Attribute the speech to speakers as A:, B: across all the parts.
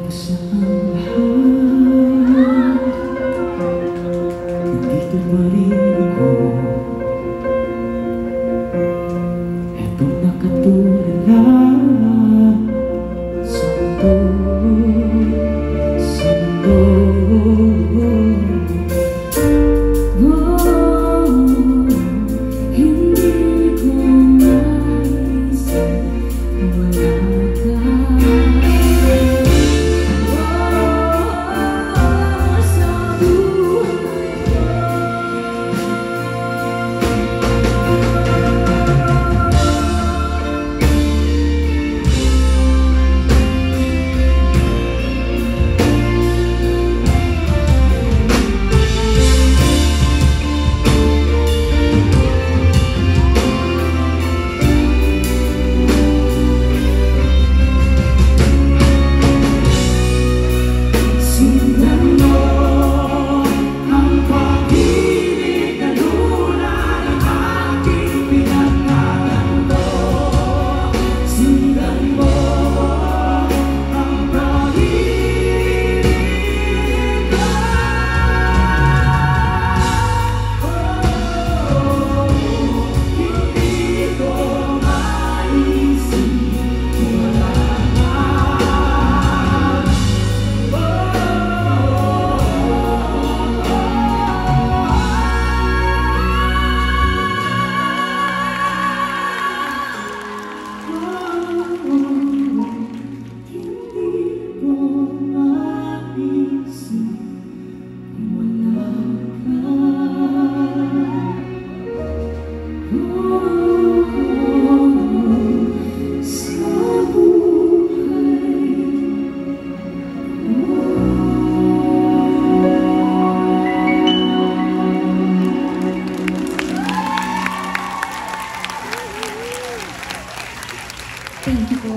A: sa ang lahat, nandito pa rin ako. Etong nakatulala sa mundo, sa mundo. Hindi ko naisip wala ka. Sa buhay ko, sundan mo ang pag-ibig na luna ng aking pinagkakanto. Sundan mo ang pag-ibig ko. Hindi ko maisip wala ka.
B: Thank you po.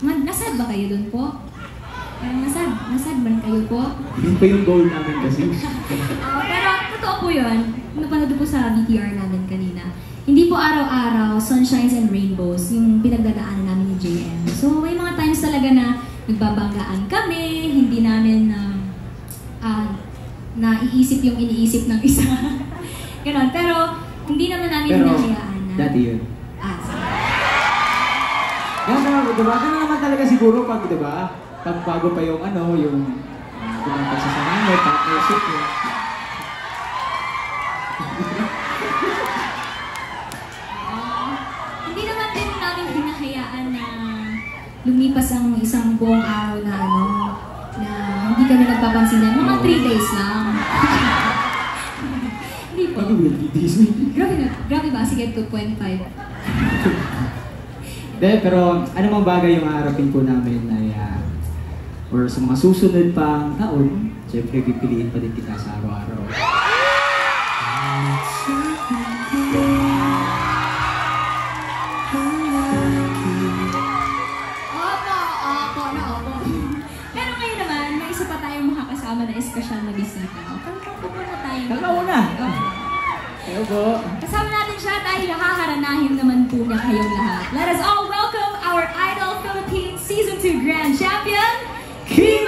B: Nasad ba kayo dun po? Parang nasad ba kayo po?
A: Yun pa yung goal namin kasi.
B: Pero totoo po yun. Napanood po sa VTR namin kanina. Hindi po araw-araw, sunshines and rainbows, yung pinagdadaanan namin ni JM. So may mga times talaga na nagbabanggaan kami, hindi namin naiisip yung iniisip ng isa. Ganon. Pero hindi naman namin hinahayaan na...
A: Dati yun.
B: Sige.
A: Gano'n, diba? Gano'n naman talaga siguro pag, diba? Pag bago pa yung yung pumunta sa sanay, partnership yun.
B: Hindi naman din namin hinahayaan na lumipas ang isang buong araw na na hindi kami nagpapansinan. Mga 3 days lang. Hindi po.
A: Ano will be this?
B: Grabe ba? Sige, 2.5.
A: Pero ano mang bagay yung haharapin po namin ay or sa mga susunod pang taon, syempre pipiliin pa din kita sa araw-araw.
B: Opo. Pero ngayon naman, may isa pa tayong makakasama na espesyal na bisita. Kanta na tayo.
A: Kakauna! Hello po!
B: Kasama natin siya dahil haharanahin naman po niya kayong lahat. Let us all welcome our Idol Philippines Season 2 Grand Champion, Kim!